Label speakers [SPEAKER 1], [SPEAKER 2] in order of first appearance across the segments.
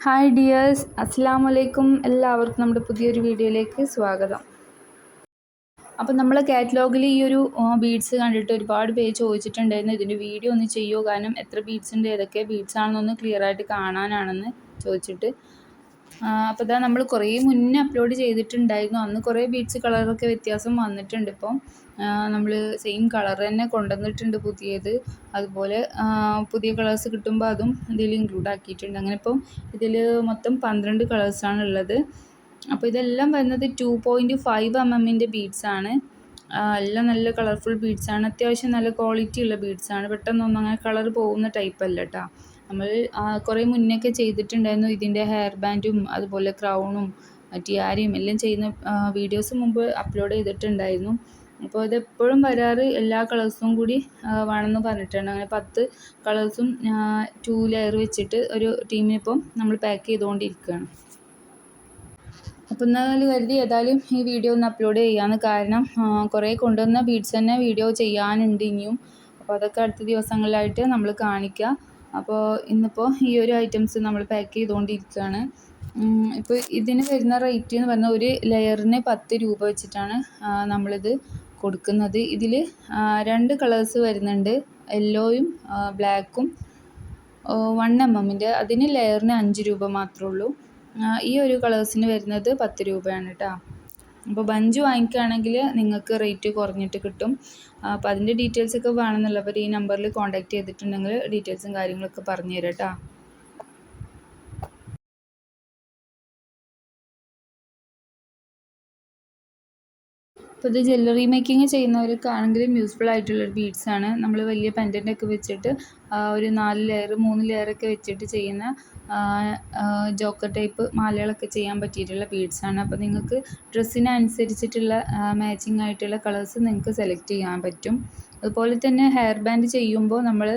[SPEAKER 1] Hi dears, അസ്സാം വലൈക്കും. എല്ലാവർക്കും നമ്മുടെ പുതിയൊരു വീഡിയോയിലേക്ക് സ്വാഗതം. അപ്പോൾ നമ്മൾ കാറ്റലോഗിൽ ഈ ഒരു ബീഡ്സ് കണ്ടിട്ട് ഒരുപാട് പേര് ചോദിച്ചിട്ടുണ്ടായിരുന്നു ഇതിൻ്റെ വീഡിയോ ഒന്ന് ചെയ്യുമോ, കാരണം എത്ര ബീഡ്സ് ഉണ്ട്, ഏതൊക്കെ ബീഡ്സ് ആണെന്നൊന്ന് ക്ലിയർ ആയിട്ട് കാണാനാണെന്ന് ചോദിച്ചിട്ട്. അപ്പോൾ ഇതാ നമ്മൾ കുറേ മുന്നേ അപ്ലോഡ് ചെയ്തിട്ടുണ്ടായിരുന്നു. അന്ന് കുറേ ബീഡ്സ് കളറൊക്കെ വ്യത്യാസം വന്നിട്ടുണ്ട്. ഇപ്പം നമ്മൾ സെയിം കളർ തന്നെ കൊണ്ടുവന്നിട്ടുണ്ട് പുതിയത്. അതുപോലെ പുതിയ കളേഴ്സ് കിട്ടുമ്പോൾ അതും ഇതിൽ ഇൻക്ലൂഡ് ആക്കിയിട്ടുണ്ട്. അങ്ങനെ ഇപ്പം ഇതിൽ മൊത്തം 12 കളേഴ്സാണ് ഉള്ളത്. അപ്പോൾ ഇതെല്ലാം വരുന്നത് 2.5 mm ബീഡ്സാണ്. എല്ലാം നല്ല കളർഫുൾ ബീഡ്സാണ്. അത്യാവശ്യം നല്ല ക്വാളിറ്റി ഉള്ള ബീഡ്സാണ്. പെട്ടെന്നൊന്നും അങ്ങനെ കളർ പോകുന്ന ടൈപ്പ് അല്ല കേട്ടോ. നമ്മൾ കുറേ മുന്നൊക്കെ ചെയ്തിട്ടുണ്ടായിരുന്നു ഇതിൻ്റെ ഹെയർ ബാൻഡും അതുപോലെ ക്രൗണും ടിയാരയും എല്ലാം ചെയ്യുന്ന വീഡിയോസ് മുമ്പ് അപ്ലോഡ് ചെയ്തിട്ടുണ്ടായിരുന്നു. അപ്പോൾ ഇതെപ്പോഴും വരാറ് എല്ലാ കളേഴ്സും കൂടി വേണമെന്ന് പറഞ്ഞിട്ടുണ്ട്. അങ്ങനെ 10 കളേഴ്സും 2 ലെയർ വെച്ചിട്ട് ഒരു ടീമിനിപ്പം നമ്മൾ പാക്ക് ചെയ്തുകൊണ്ടിരിക്കുകയാണ്. അപ്പോൾ എന്നാൽ കരുതി ഏതായാലും ഈ വീഡിയോ ഒന്ന് അപ്ലോഡ് ചെയ്യാമെന്ന്. കാരണം കുറേ കൊണ്ടുവന്ന ബീഡ്സ് തന്നെ വീഡിയോ ചെയ്യാനുണ്ട് ഇനിയും. അപ്പോൾ അതൊക്കെ അടുത്ത ദിവസങ്ങളിലായിട്ട് നമ്മൾ കാണിക്കുക. അപ്പോൾ ഇന്നിപ്പോൾ ഈ ഒരു ഐറ്റംസ് നമ്മൾ പാക്ക് ചെയ്തുകൊണ്ടിരിക്കുകയാണ്. ഇപ്പോൾ ഇതിന് വരുന്ന റേറ്റ് എന്ന് പറഞ്ഞാൽ ഒരു ലെയറിന് 10 രൂപ വെച്ചിട്ടാണ് നമ്മളിത് കൊടുക്കുന്നത്. ഇതിൽ 2 കളേഴ്സ് വരുന്നുണ്ട്, യെല്ലോയും ബ്ലാക്കും. 1 mm അതിന് ലെയറിന് 5 രൂപ മാത്രമേ ഉള്ളൂ. ഈ ഒരു കളേഴ്സിന് വരുന്നത് 10 രൂപയാണ് കേട്ടോ. അപ്പോൾ ബഞ്ച് വാങ്ങിക്കുകയാണെങ്കിൽ നിങ്ങൾക്ക് റേറ്റ് കുറഞ്ഞിട്ട് കിട്ടും. അപ്പോൾ അതിൻ്റെ ഡീറ്റെയിൽസൊക്കെ വേണമെന്നുള്ളവർ ഈ നമ്പറിൽ കോൺടാക്റ്റ് ചെയ്തിട്ടുണ്ടെങ്കിൽ ഡീറ്റെയിൽസും കാര്യങ്ങളൊക്കെ പറഞ്ഞു തരാം കേട്ടോ. അപ്പോൾ ഇത് ജ്വല്ലറി മേക്കിംഗ് ചെയ്യുന്നവർക്കാണെങ്കിലും യൂസ്ഫുൾ ആയിട്ടുള്ളൊരു ബീഡ്സാണ്. നമ്മൾ വലിയ പെൻഡൻ്റൊക്കെ വെച്ചിട്ട് ഒരു 4 ലെയർ 3 ലെയറൊക്കെ വെച്ചിട്ട് ചെയ്യുന്ന ജോക്കർ ടൈപ്പ് മാലകളൊക്കെ ചെയ്യാൻ പറ്റിയിട്ടുള്ള ബീഡ്സാണ്. അപ്പോൾ നിങ്ങൾക്ക് ഡ്രസ്സിനനുസരിച്ചിട്ടുള്ള മാച്ചിങ് ആയിട്ടുള്ള കളേഴ്സ് നിങ്ങൾക്ക് സെലക്ട് ചെയ്യാൻ പറ്റും. അതുപോലെ തന്നെ ഹെയർ ബാൻഡ് ചെയ്യുമ്പോൾ നമ്മൾ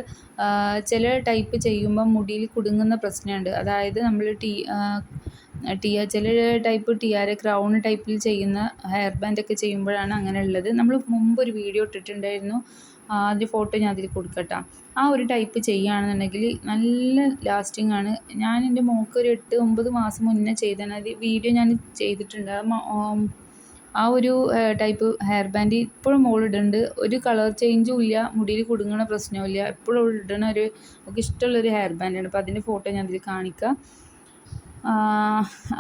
[SPEAKER 1] ചില ടൈപ്പ് ചെയ്യുമ്പോൾ മുടിയിൽ കുടുങ്ങുന്ന പ്രശ്നമുണ്ട്. അതായത് നമ്മൾ ചില ടൈപ്പ് ടിയാര ക്രൗൺ ടൈപ്പിൽ ചെയ്യുന്ന ഹെയർ ബാൻഡൊക്കെ ചെയ്യുമ്പോഴാണ് അങ്ങനെ ഉള്ളത്. നമ്മൾ മുമ്പൊരു വീഡിയോ ഇട്ടിട്ടുണ്ടായിരുന്നു, അതിൻ്റെ ഫോട്ടോ ഞാൻ അതിൽ കൊടുക്കട്ടോ. ആ ഒരു ടൈപ്പ് ചെയ്യുകയാണെന്നുണ്ടെങ്കിൽ നല്ല ലാസ്റ്റിംഗ് ആണ്. ഞാൻ എൻ്റെ മോൾക്ക് ഒരു 8-9 മാസം മുന്നേ ചെയ്തതാണ്. അത് വീഡിയോ ഞാൻ ചെയ്തിട്ടുണ്ട്. ആ ഒരു ടൈപ്പ് ഹെയർ ബാൻഡ് ഇപ്പോഴും മോളിടുന്നുണ്ട്. ഒരു കളർ ചേഞ്ചും ഇല്ല, മുടിയിൽ കുടുങ്ങണ പ്രശ്നവും ഇല്ല. എപ്പോഴും ഇടുന്ന നമുക്ക് ഇഷ്ടമുള്ളൊരു ഹെയർ ബാൻഡാണ്. അപ്പോൾ അതിൻ്റെ ഫോട്ടോ ഞാൻ അതിൽ കാണിക്കാം.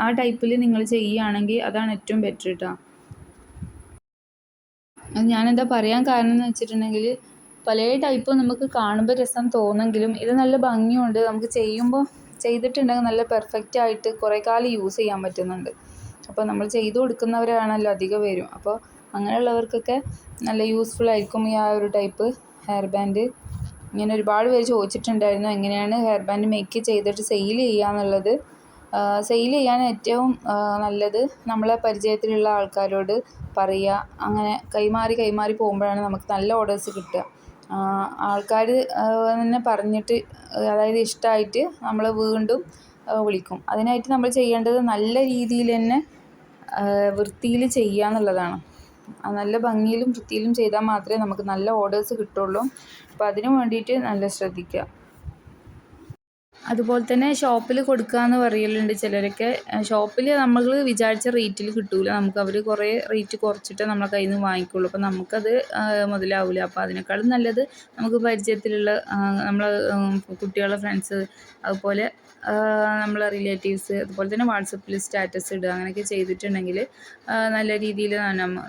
[SPEAKER 1] ആ ടൈപ്പിൽ നിങ്ങൾ ചെയ്യുകയാണെങ്കിൽ അതാണ് ഏറ്റവും ബെറ്റർ കേട്ടോ. അത് ഞാനെന്താ പറയാൻ കാരണം എന്ന് വെച്ചിട്ടുണ്ടെങ്കിൽ പല ടൈപ്പും നമുക്ക് കാണുമ്പോൾ രസം തോന്നെങ്കിലും ഇത് നല്ല ഭംഗിയുണ്ട്. നമുക്ക് ചെയ്തിട്ടുണ്ടെങ്കിൽ നല്ല പെർഫെക്റ്റ് ആയിട്ട് കുറേ കാലം യൂസ് ചെയ്യാൻ പറ്റുന്നുണ്ട്. അപ്പോൾ നമ്മൾ ചെയ്തു കൊടുക്കുന്നവരാണല്ലോ അധികം പേരും. അപ്പോൾ അങ്ങനെയുള്ളവർക്കൊക്കെ നല്ല യൂസ്ഫുൾ ആയിരിക്കും ഈ ആ ഒരു ടൈപ്പ് ഹെയർ ബാൻഡ്. ഇങ്ങനെ ഒരുപാട് പേര് ചോദിച്ചിട്ടുണ്ടായിരുന്നു എങ്ങനെയാണ് ഹെയർ ബാൻഡ് മേക്ക് ചെയ്തിട്ട് സെയിൽ ചെയ്യാന്നുള്ളത്. സെയിൽ ചെയ്യാൻ ഏറ്റവും നല്ലത് നമ്മളെ പരിചയത്തിലുള്ള ആൾക്കാരോട് പറയുക. അങ്ങനെ കൈമാറി പോകുമ്പോഴാണ് നമുക്ക് നല്ല ഓർഡേഴ്സ് കിട്ടുക. ആൾക്കാർ തന്നെ പറഞ്ഞിട്ട് അതായത് ഇഷ്ടമായിട്ട് നമ്മൾ വീണ്ടും വിളിക്കും. അതിനായിട്ട് നമ്മൾ ചെയ്യേണ്ടത് നല്ല രീതിയിൽ തന്നെ വൃത്തിയിൽ ചെയ്യുക എന്നുള്ളതാണ്. നല്ല ഭംഗിയിലും വൃത്തിയിലും ചെയ്താൽ മാത്രമേ നമുക്ക് നല്ല ഓർഡേഴ്സ് കിട്ടുള്ളൂ. അപ്പോൾ അതിന് വേണ്ടിയിട്ട് നല്ല ശ്രദ്ധിക്കുക. അതുപോലെ തന്നെ ഷോപ്പിൽ കൊടുക്കുക എന്ന് പറയലുണ്ട് ചിലരൊക്കെ. ഷോപ്പിൽ നമ്മൾ വിചാരിച്ച റേറ്റിൽ കിട്ടില്ല. നമുക്ക് അവർ കുറേ റേറ്റ് കുറച്ചിട്ട് നമ്മളെ കയ്യിൽ നിന്ന് വാങ്ങിക്കുള്ളൂ. അപ്പോൾ നമുക്കത് മുതലാവില്ല. അപ്പോൾ അതിനേക്കാളും നല്ലത് നമുക്ക് പരിചയത്തിലുള്ള നമ്മളെ കുട്ടികളുടെ ഫ്രണ്ട്സ്, അതുപോലെ നമ്മളെ റിലേറ്റീവ്സ്, അതുപോലെ തന്നെ വാട്സപ്പിൽ സ്റ്റാറ്റസ് ഇടുക, അങ്ങനെയൊക്കെ ചെയ്തിട്ടുണ്ടെങ്കിൽ നല്ല രീതിയിൽ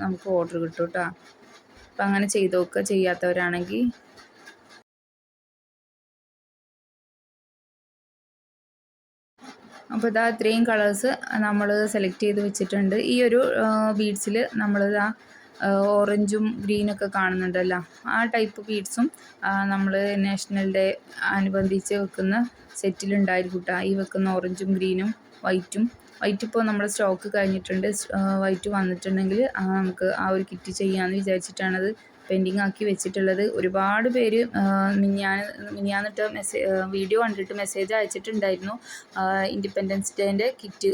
[SPEAKER 1] നമുക്ക് ഓർഡർ കിട്ടും കേട്ടോ. അപ്പോൾ അങ്ങനെ ചെയ്ത് നോക്കുക ചെയ്യാത്തവരാണെങ്കിൽ. അപ്പോൾ ഇതാ ഇത്രയും കളേഴ്സ് നമ്മൾ സെലക്ട് ചെയ്ത് വെച്ചിട്ടുണ്ട്. ഈ ഒരു ബീഡ്സിൽ നമ്മളിതാ ഓറഞ്ചും ഗ്രീനൊക്കെ കാണുന്നുണ്ടല്ലോ, ആ ടൈപ്പ് ബീഡ്സും നമ്മൾ നാഷണൽ ഡേ അനുബന്ധിച്ച് വെക്കുന്ന സെറ്റിലുണ്ടായിരിക്കും കേട്ടോ. ഈ വെക്കുന്ന ഓറഞ്ചും ഗ്രീനും വൈറ്റ് ഇപ്പോൾ നമ്മുടെ സ്റ്റോക്ക് കഴിഞ്ഞിട്ടുണ്ട്. വൈറ്റ് വന്നിട്ടുണ്ടെങ്കിൽ നമുക്ക് ആ ഒരു ചെയ്യാമെന്ന് വിചാരിച്ചിട്ടാണത് പെൻഡിങ് ആക്കി വെച്ചിട്ടുള്ളത്. ഒരുപാട് പേര് മിനിഞ്ഞാന്നിട്ട് വീഡിയോ കണ്ടിട്ട് മെസ്സേജ് അയച്ചിട്ടുണ്ടായിരുന്നു, ഇൻഡിപെൻഡൻസ് ഡേൻ്റെ കിറ്റ്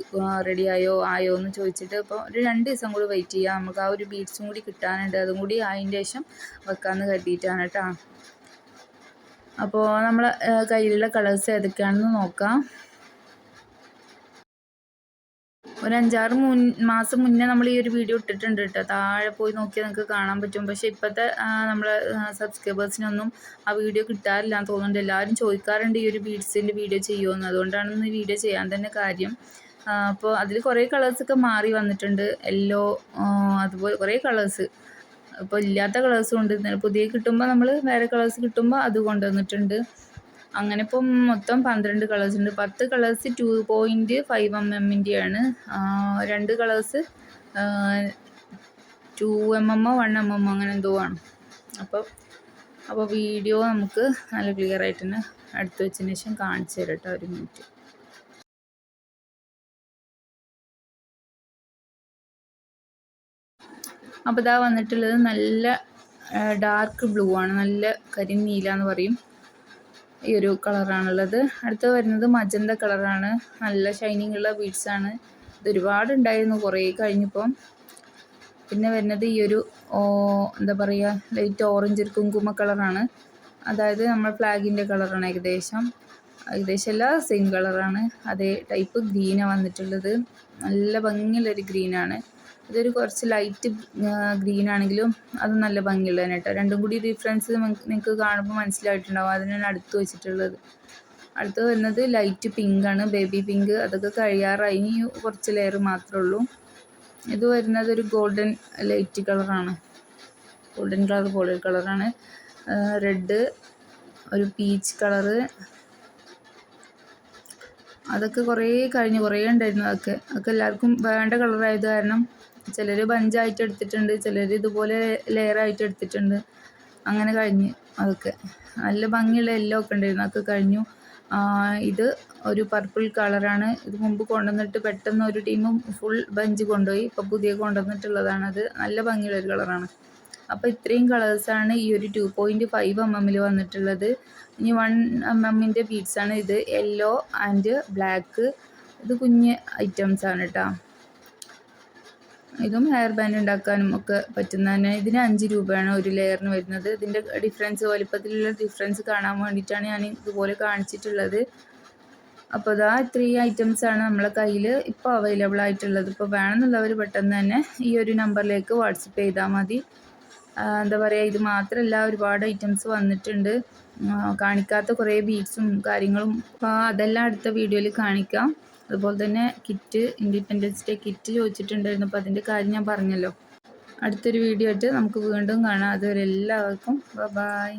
[SPEAKER 1] ആയോ എന്ന് ചോദിച്ചിട്ട്. അപ്പോൾ ഒരു 2 ദിവസം കൂടി വെയിറ്റ് ചെയ്യാം, നമുക്ക് ആ ഒരു ബീഡ്സും കൂടി കിട്ടാനുണ്ട്. അതും കൂടി അതിൻ്റെ ശേഷം വെക്കാമെന്ന് കരുതിയിട്ടാണ് കേട്ടോ. അപ്പോൾ നമ്മളെ കയ്യിലുള്ള കളേഴ്സ് ഏതൊക്കെയാണെന്ന് നോക്കാം. ഒരു 5-6 മാസം മുന്നേ നമ്മൾ ഈ ഒരു വീഡിയോ ഇട്ടിട്ടുണ്ട് കേട്ടോ. താഴെ പോയി നോക്കിയാൽ നിങ്ങൾക്ക് കാണാൻ പറ്റും. പക്ഷേ ഇപ്പോഴത്തെ നമ്മളെ സബ്സ്ക്രൈബേഴ്സിനൊന്നും ആ വീഡിയോ കിട്ടാറില്ല എന്ന് തോന്നുന്നുണ്ട്. എല്ലാവരും ചോദിക്കാറുണ്ട് ഈ ഒരു ബീഡ്സിൻ്റെ വീഡിയോ ചെയ്യുമെന്ന്. അതുകൊണ്ടാണ് ഇന്ന് വീഡിയോ ചെയ്യാൻ തന്നെ കാര്യം. അപ്പോൾ അതിൽ കുറേ കളേഴ്സൊക്കെ മാറി വന്നിട്ടുണ്ട്. യെല്ലോ, അതുപോലെ കുറേ കളേഴ്സ്. ഇപ്പോൾ ഇല്ലാത്ത കളേഴ്സും ഉണ്ട്. പുതിയ കിട്ടുമ്പോൾ നമ്മൾ വേറെ കളേഴ്സ് കിട്ടുമ്പോൾ അത് കൊണ്ടുവന്നിട്ടുണ്ട്. അങ്ങനെ ഇപ്പം മൊത്തം 12 കളേഴ്സ് ഉണ്ട്. 10 കളേഴ്സ് 2.5 mmൻ്റെയാണ്. 2 കളേഴ്സ് 2 mm 1 mm അങ്ങനെ എന്തോ ആണ്. അപ്പോൾ വീഡിയോ നമുക്ക് നല്ല ക്ലിയർ ആയിട്ട് തന്നെ അടുത്ത് വെച്ചതിന് ശേഷം കാണിച്ചു തരാം കേട്ടോ. ഒരു മിനിറ്റ്. അപ്പോൾ ഇതാ വന്നിട്ടുള്ളത് നല്ല ഡാർക്ക് ബ്ലൂ ആണ്. നല്ല കരിനീല എന്ന് പറയും. ഈ ഒരു കളറാണുള്ളത്. അടുത്ത് വരുന്നത് മജന്ത കളറാണ്. നല്ല ഷൈനിങ് ഉള്ള ബീഡ്സാണ്. ഇത് ഒരുപാടുണ്ടായിരുന്നു, കുറേ കഴിഞ്ഞപ്പം. പിന്നെ വരുന്നത് ഈ ഒരു എന്താ പറയുക, ലൈറ്റ് ഓറഞ്ച് ഒരു കുങ്കുമ കളറാണ്. അതായത് നമ്മൾ ഫ്ലാഗിൻ്റെ കളറാണ് ഏകദേശം എല്ലാം സെയിം കളറാണ്. അതേ ടൈപ്പ് ഗ്രീനാണ് വന്നിട്ടുള്ളത്. നല്ല ഭംഗിയുള്ളൊരു ഗ്രീനാണ്. ഇതൊരു കുറച്ച് ലൈറ്റ് ഗ്രീൻ ആണെങ്കിലും അത് നല്ല ഭംഗിയുള്ളതാണ് കേട്ടോ. രണ്ടും കൂടി ഡിഫറൻസ് നിങ്ങൾക്ക് കാണുമ്പോൾ മനസ്സിലായിട്ടുണ്ടാവും. അതിനാണ് അടുത്ത് വെച്ചിട്ടുള്ളത്. അടുത്ത് വരുന്നത് ലൈറ്റ് പിങ്കാണ്, ബേബി പിങ്ക്. അതൊക്കെ കഴിയാറായി, ഇനി കുറച്ച് ലെയർ മാത്രമേ ഉള്ളൂ. ഇത് വരുന്നത് ഒരു ഗോൾഡൻ ലൈറ്റ് കളറാണ്. ഗോൾഡൻ കളർ പോളി കളറാണ്. റെഡ്, ഒരു പീച്ച് കളറ്. അതൊക്കെ കുറേ ഉണ്ടായിരുന്നു. അതൊക്കെ എല്ലാവർക്കും വേണ്ട കളറായത് കാരണം ചിലർ ബഞ്ചായിട്ട് എടുത്തിട്ടുണ്ട്, ചിലർ ഇതുപോലെ ലെയറായിട്ട് എടുത്തിട്ടുണ്ട്. അങ്ങനെ കഴിഞ്ഞ് അതൊക്കെ നല്ല ഭംഗിയുള്ള യെല്ലോ ഒക്കെ ഉണ്ടായിരുന്നു. അതൊക്കെ കഴിഞ്ഞു. ഇത് ഒരു പർപ്പിൾ കളറാണ്. ഇത് മുമ്പ് കൊണ്ടുവന്നിട്ട് പെട്ടെന്ന് ഒരു ടീമും ഫുൾ ബഞ്ച് കൊണ്ടുപോയി. ഇപ്പോൾ പുതിയ കൊണ്ടുവന്നിട്ടുള്ളതാണത്. നല്ല ഭംഗിയുള്ളൊരു കളറാണ്. അപ്പോൾ ഇത്രയും കളേഴ്സാണ് ഈ ഒരു 2.5 mm വന്നിട്ടുള്ളത്. ഇനി 1 mm ബീഡ്സാണ് ഇത്. Yellow and black. ഇത് കുഞ്ഞ് ഐറ്റംസാണ് കേട്ടോ. ഇതും ഹെയർ ബാൻഡ് ഉണ്ടാക്കാനും ഒക്കെ പറ്റുന്നതന്നെ. ഇതിന് 5 രൂപയാണ് ഒരു ലെയറിന് വരുന്നത്. ഇതിൻ്റെ ഡിഫറൻസ്, വലിപ്പത്തിലുള്ള ഡിഫറൻസ് കാണാൻ വേണ്ടിയിട്ടാണ് ഞാൻ ഇതുപോലെ കാണിച്ചിട്ടുള്ളത്. അപ്പോൾ ഇതാ ഇത്രയും ഐറ്റംസാണ് നമ്മളെ കയ്യിൽ ഇപ്പോൾ അവൈലബിൾ ആയിട്ടുള്ളത്. ഇപ്പോൾ വേണമെന്നുള്ളവർ പെട്ടെന്ന് തന്നെ ഈ ഒരു നമ്പറിലേക്ക് വാട്സപ്പ് ചെയ്താൽ മതി. എന്താ പറയുക, ഇത് മാത്രമല്ല ഒരുപാട് ഐറ്റംസ് വന്നിട്ടുണ്ട്. കാണിക്കാത്ത കുറേ ബീഡ്സും കാര്യങ്ങളും. അപ്പോൾ അതെല്ലാം അടുത്ത വീഡിയോയിൽ കാണിക്കാം. അതുപോലെ തന്നെ കിറ്റ്, ഇൻഡിപെൻഡൻസ് ഡേ കിറ്റ് ചോദിച്ചിട്ടുണ്ടായിരുന്നു. അപ്പോൾ അതിൻ്റെ കാര്യം ഞാൻ പറഞ്ഞല്ലോ. അടുത്തൊരു വീഡിയോ ആയിട്ട് നമുക്ക് വീണ്ടും കാണാം. അതുവരെ എല്ലാവർക്കും ബൈ.